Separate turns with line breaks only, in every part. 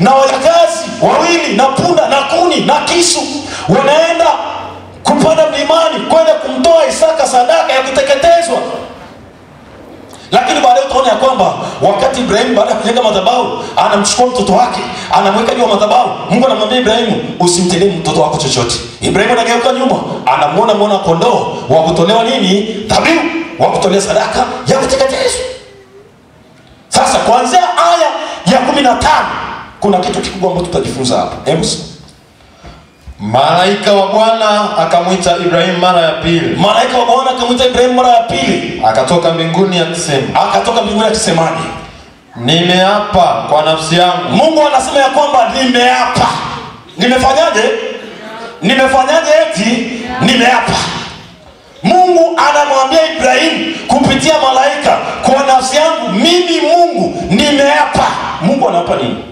na wajakazi wawili na punda na kuni na kisu, wanaenda kupanda mlimani kwenda kumtoa Isaka sadaka ya kuteketezwa. Lakini baadaye utaona ya kwamba wakati Ibrahim baada ya kujenga madhabahu, anamchukua mtoto wake, anamweka juu ya madhabahu. Mungu anamwambia Ibrahim, usimtendee mtoto wako chochote. Ibrahim anageuka nyuma, anamuona mwana kondoo wa kutolewa nini? Dhabihu, wa kutolea sadaka ya kuteketezwa. Sasa kuanzia aya ya 15 kuna kitu kikubwa ambacho tutajifunza hapa. Hebu
malaika wa Bwana akamwita Ibrahim mara ya pili.
Malaika wa Bwana akamwita Ibrahim mara ya pili.
Akatoka mbinguni akisema.
Akatoka mbinguni akisemaje?
Nimeapa kwa nafsi yangu.
Mungu anasema ya kwamba nimeapa. Nimefanyaje? Nimefanyaje eti? Nimeapa. Mungu anamwambia Ibrahim kupitia malaika, kwa nafsi yangu mimi Mungu nimeapa. Mungu anapa nini?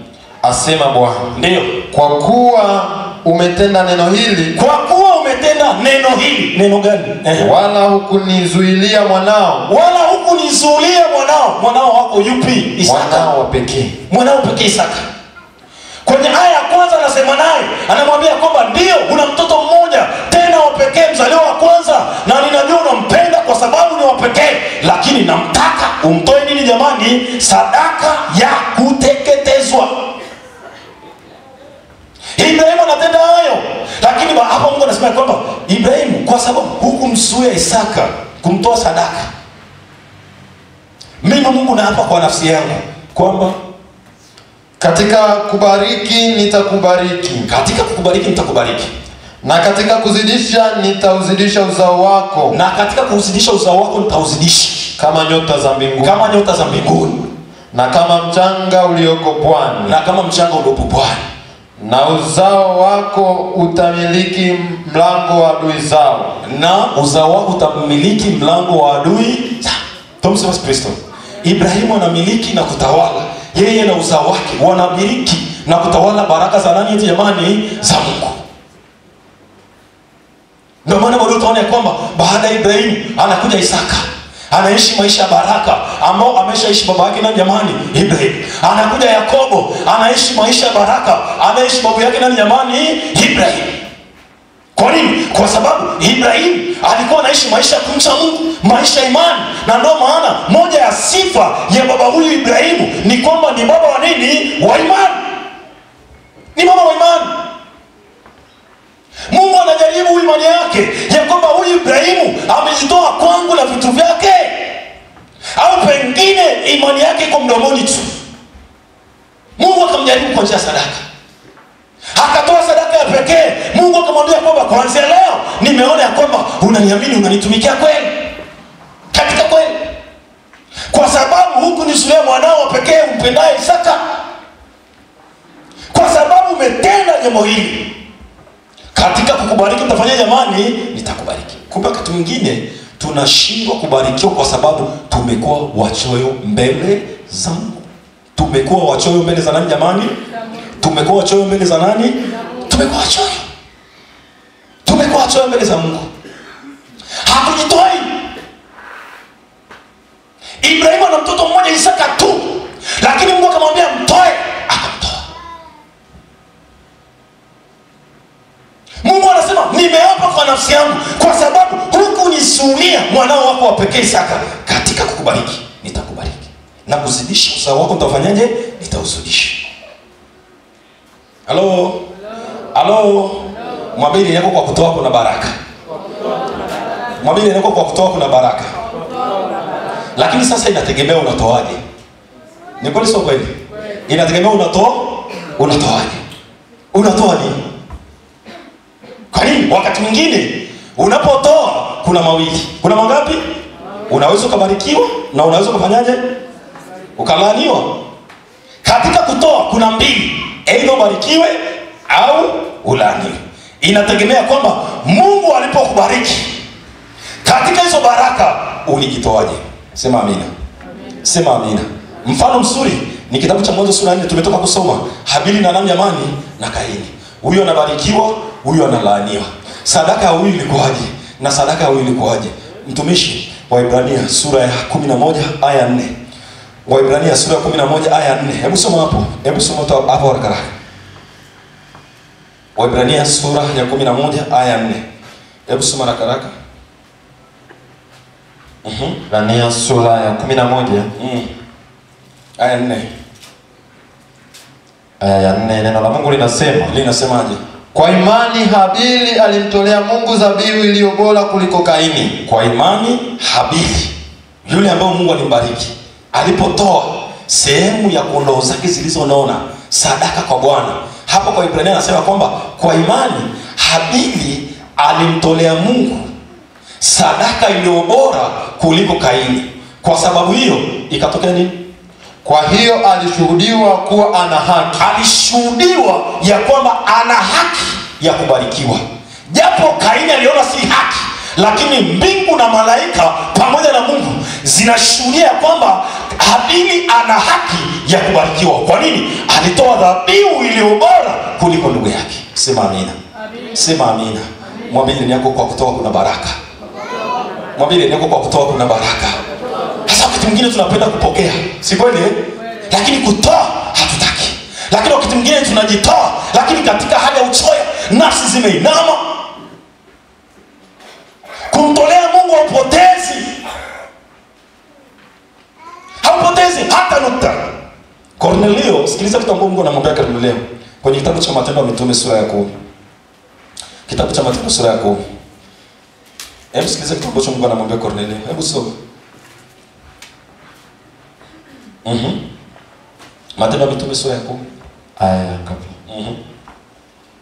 Asema Bwana.
Ndio.
Kwa kuwa umetenda neno hili.
Kwa kuwa umetenda neno hili. Neno gani?
Wala hukunizuilia mwanao.
Wala hukunizuilia mwanao. Mwanao wako yupi? Isaka.
Mwanao wa pekee.
Mwanao pekee Isaka. Kwenye aya ya kwanza anasema naye, anamwambia kwamba ndio una mtoto mmoja tena wa pekee, mzaliwa wa kwanza, na ninajua unampenda kwa sababu ni wa pekee, lakini namtaka umtoe nini jamani? Sadaka ya kuteketezwa. Ibrahim anatenda hayo, lakini hapa Mungu anasema kwamba Ibrahim, kwa sababu hukumzuia Isaka kumtoa sadaka, mimi Mungu naapa kwa nafsi yangu kwamba
katika kubariki nitakubariki.
Katika kukubariki nitakubariki.
Na katika kuzidisha nitauzidisha uzao wako.
Na katika kuzidisha uzao wako nitauzidisha
kama nyota za mbinguni.
Kama nyota za mbinguni.
Na kama mchanga ulioko pwani.
Na kama mchanga ulioko pwani.
Na uzao wako utamiliki mlango wa adui zao.
Na uzao wako utamiliki mlango wa adui zao. Tumsifu Kristo. Ibrahimu anamiliki na kutawala. Yeye na uzao wake wanamiliki na kutawala baraka za nani hizi jamani? Za Mungu. Ndio maana bado utaona kwamba baada ya Ibrahimu anakuja Isaka. Anaishi maisha ya baraka ambao ameshaishi baba yake na jamani Ibrahim. Anakuja Yakobo, anaishi maisha ya baraka, anaishi babu yake na jamani Ibrahim. Kwa nini? Kwa sababu Ibrahim alikuwa anaishi maisha ya kumcha Mungu, maisha ya imani. Na ndio maana moja ya sifa ya baba huyu Ibrahimu ni kwamba ni baba wa nini? Wa imani. Ni baba wa imani. Mungu anajaribu imani yake ya kwamba huyu Ibrahimu amejitoa kwangu na vitu vyake, au pengine imani yake iko mdomoni tu. Mungu akamjaribu kwa njia ya sadaka. Akatoa sadaka ya pekee. Mungu akamwambia kwamba kuanzia leo nimeona ya kwamba unaniamini, unanitumikia kweli. Katika kweli. Kwa sababu huku nisulia mwanao wa pekee umpendaye Isaka. Kwa sababu umetenda jambo hili. Katika kukubariki utafanya jamani, nitakubariki. Kumbe wakati mwingine tunashindwa kubarikiwa kwa sababu tumekuwa wachoyo mbele za Mungu. Tumekuwa wachoyo mbele za nani jamani? Tumekuwa wachoyo mbele za nani? Tumekuwa wachoyo. Tumekuwa wachoyo mbele za Mungu. Hakujitoi. Ibrahimu ana mtoto mmoja Isaka tu, lakini Mungu akamwambia mtoe, akamtoa. Mungu anasema nimeapa kwa nafsi yangu kwa sababu huku nisuulia mwanao wako wa pekee Isaka. Katika kukubariki nitakubariki, na kuzidisha uzao wako nitafanyaje? Nitauzidisha. Halo? Halo? Mwambie yako kwa kutoa kuna baraka. Mwambie yako kwa kutoa kuna baraka. Lakini sasa inategemea unatoaje. Ni kweli sio kweli? Inategemea unatoaje. Unatoa nini? Kwa nini? Wakati mwingine unapotoa kuna mawili. Kuna mangapi? Unaweza ukabarikiwa na unaweza kufanyaje? Ukalaaniwa. Katika kutoa kuna mbili. Aidha ubarikiwe au ulaaniwe. Inategemea kwamba Mungu alipokubariki katika hizo baraka ulijitoaje. Sema amina. Sema amina. Mfano mzuri ni kitabu cha Mwanzo sura 4 tumetoka kusoma. Habili na Namyamani na Kaini. Huyo anabarikiwa, huyo analaaniwa. Sadaka ya huyu ilikuwaje? Na sadaka ya huyu ilikuwaje? Mtumishi wa Ibrania sura ya 11 aya 4. Waibrania sura ya 11 aya 4. Hebu soma hapo. Hebu soma hapo haraka. Waibrania sura ya 11 aya 4. Hebu soma haraka.
Waibrania sura ya 11
aya 4.
Aya ya 4, neno la Mungu
linasemaje?
Kwa imani Habili alimtolea Mungu dhabihu iliyo bora kuliko Kaini.
Kwa imani Habili, yule ambaye Mungu alimbariki, alipotoa sehemu ya kondoo zake zilizonona sadaka kwa Bwana. Hapo kwa Ibrania anasema kwamba kwa imani Habili alimtolea Mungu sadaka iliyo bora kuliko Kaini. Kwa sababu hiyo ikatokea nini?
Kwa hiyo alishuhudiwa kuwa ana haki.
Alishuhudiwa ya kwamba ana haki ya kubarikiwa. Japo Kaini aliona si haki, lakini mbingu na malaika pamoja na Mungu zinashuhudia kwamba Habili ana haki ya kubarikiwa. Kwa nini? Alitoa dhabihu iliyo bora kuliko ndugu yake. Sema amina. Sema amina. Mwambie ndani yako kwa kutoa kuna baraka. Mwambie ndani yako kwa kutoa kuna baraka. Sasa wakati mwingine tunapenda kupokea, si kweli? Lakini kutoa hatutaki. Lakini wakati mwingine tunajitoa, lakini katika hali ya uchoyo, nafsi zimeinama. Kumtolea Mungu haupotezi hata nukta. Kornelio, sikiliza kitu ambacho Mungu anamwambia Kornelio kwenye kitabu cha Matendo ya Mitume sura ya 10. Kitabu cha Matendo sura ya 10. Hebu sikiliza kitu ambacho Mungu anamwambia Kornelio. Hebu soma. Matendo ya Mitume sura ya 10.
Aya ngapi?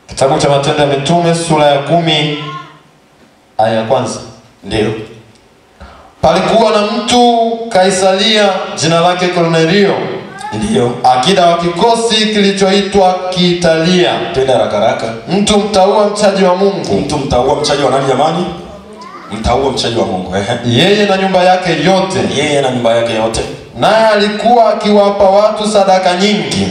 Kitabu cha Matendo ya Mitume sura ya 10 aya ya kwanza.
Ndio.
Palikuwa na mtu Kaisaria jina lake Kornelio.
Ndio.
Akida wa kikosi kilichoitwa Kiitalia.
Twende haraka.
Mtu mtaua mchaji wa Mungu.
Mtu mtaua mchaji wa nani jamani? Mtaua mchaji wa Mungu.
Yeye na nyumba yake yote.
Yeye na nyumba yake yote.
Naye alikuwa akiwapa watu sadaka nyingi.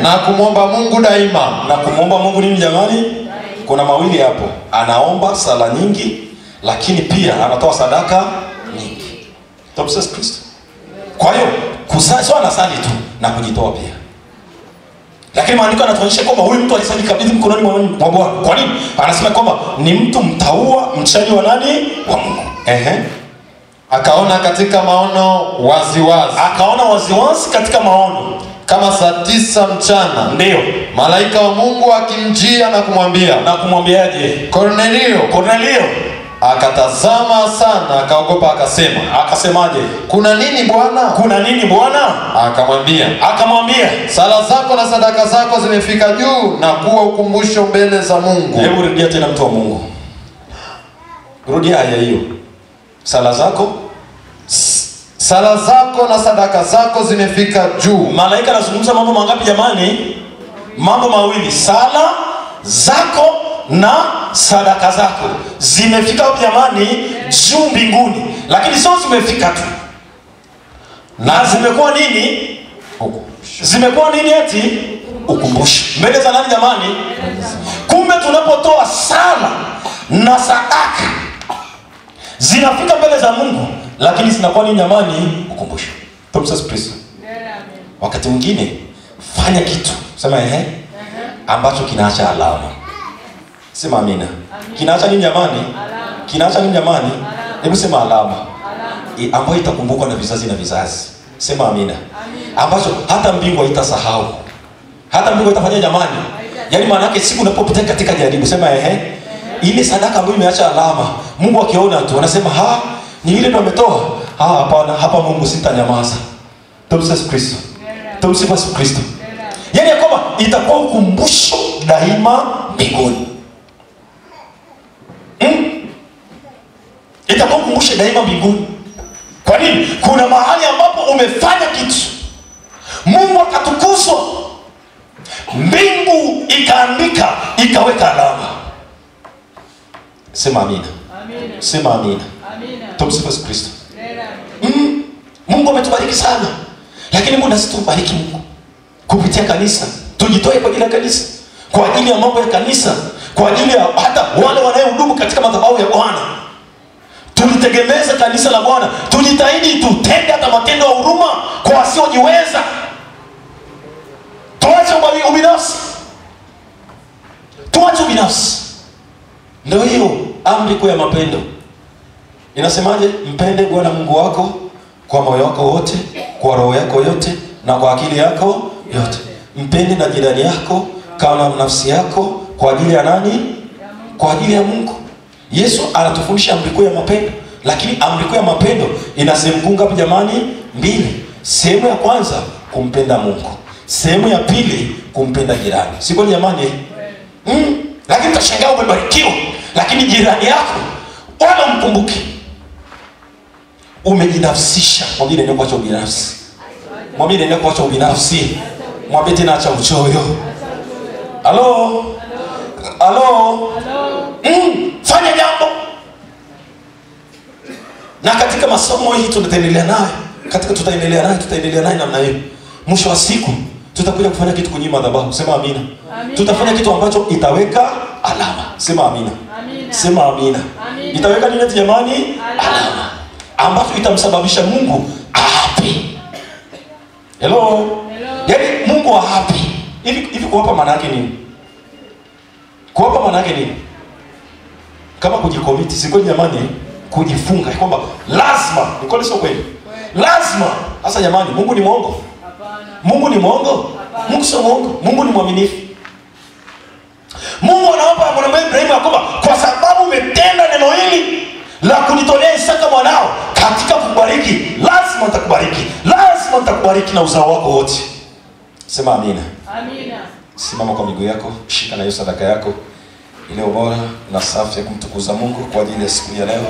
Na kumwomba Mungu daima.
Na kumwomba Mungu nini jamani? Kuna mawili hapo. Anaomba sala nyingi, lakini pia anatoa sadaka nyingi. Tumsifu Kristo. Kwa hiyo kusali anasali tu na kujitoa pia. Lakini maandiko yanatuonyesha kwamba huyu mtu alisali kabisa mkononi mwa Bwana. Kwa nini? Anasema kwamba ni mtu mtaua mchaji wa nani? Wa Mungu.
Akaona katika maono waziwazi.
Akaona waziwazi katika maono.
Kama saa 9 mchana.
Ndio.
Malaika wa Mungu akimjia na kumwambia.
Na kumwambiaje?
Kornelio.
Kornelio.
Akatazama sana, akaogopa, akasema.
Akasemaje?
Kuna nini Bwana?
Kuna nini Bwana? Akamwambia,
sala zako na sadaka zako zimefika juu na kuwa ukumbusho mbele za Mungu.
Hebu rudia tena mtu wa Mungu. Rudia aya hiyo. Sala zako
na sadaka zako zimefika juu.
Malaika anazungumza mambo mangapi jamani? Mambo mawili. Sala zako na sadaka zako zimefika jamani juu mbinguni. Lakini sio zimefika tu. Na zimekuwa nini? Zimekuwa nini eti? Ukumbusho. Mbele za nani jamani? Kumbe tunapotoa sala na sadaka zinafika mbele za Mungu, lakini zinakuwa nini jamani? Ukumbusho. Tumsifu Kristo. Wakati mwingine fanya kitu, sema ambacho kinaacha alama. Sema amina. Kinaacha nini jamani? Kinaacha nini jamani? Hebu sema alama. Ambayo itakumbukwa na vizazi na vizazi. Sema amina. Ambacho hata mbingu haitasahau. Hata mbingu itafanya jamani. Yaani maana yake siku unapopita katika jaribu, sema ile sadaka ambayo imeacha alama, Mungu akiona tu anasema ni ile ndo ametoa. Hapana, hapa Mungu sitanyamaza. Tumsifu Kristo. Tumsifu Kristo. Yaani kwamba itakuwa ukumbusho daima mbinguni. Itakuwa ukumbusho daima mbinguni. Kwa nini? Kuna mahali ambapo umefanya kitu, Mungu akatukuzwa, mbingu ikaandika, ikaweka alama. Sema amina. Sema amina. Tumsifu Kristo. Mungu ametubariki sana, lakini Mungu asitubariki Mungu kupitia kanisa. Tujitoe kwa ajili ya kanisa, kwa ajili ya mambo ya kanisa, kwa ajili ya hata wale wanaohudumu katika madhabahu ya Bwana. tulitegemeza kanisa la Bwana. Tujitahidi tutende hata matendo ya huruma kwa wasiojiweza. Tuache ubinafsi. Tuache ubinafsi. Ndio hiyo amri kuu ya mapendo. Inasemaje? Mpende Bwana Mungu wako kwa moyo wako wote, kwa roho yako yote, na kwa akili yako yote. Mpende na jirani yako kama nafsi yako. Kwa ajili ya nani? Kwa ajili ya Mungu. Yesu anatufundisha amri kuu ya mapendo. Lakini amri kuu ya mapendo ina sehemu kuu ngapi jamani? 2. Sehemu ya kwanza kumpenda Mungu. Sehemu ya pili kumpenda jirani. Siko jamani? Lakini utashangaa umebarikiwa, lakini jirani yako wala mkumbuki. Umejinafsisha. Mwambie ndio kuacha ubinafsi. Mwambie ndio kuacha ubinafsi. Mwambie tena acha uchoyo. Halo? Halo? Fanya jambo. Na katika masomo hii tutaendelea naye namna hiyo. Mwisho wa siku tutakuja kufanya kitu kwenye madhabahu. Sema amina. Tutafanya kitu ambacho itaweka alama. Sema amina. Sema amina. Itaweka nini jamani? Alama. Ambacho itamsababisha Mungu happy. Hello? Yaani Mungu happy. Hivi kuwapa maana yake nini? Kuwapa maana yake nini? Kama kujikomiti, siko jamani, kujifunga kwamba lazima, niko sio kweli. Lazima. Sasa jamani, Mungu ni mwongo? Hapana. Mungu ni mwongo? Hapana. Mungu sio mwongo. Mungu ni mwaminifu. Mungu anawapa Abrahamu Ibrahimu kwamba kwa sababu umetenda neno hili la kunitolea Isaka mwanao katika kubariki, lazima nitakubariki. Lazima nitakubariki na uzao wako wote. Sema amina. Amina. Simama kwa miguu yako, shika na hiyo sadaka yako ile bora na safi ya kumtukuza Mungu kwa ajili ya siku ya leo.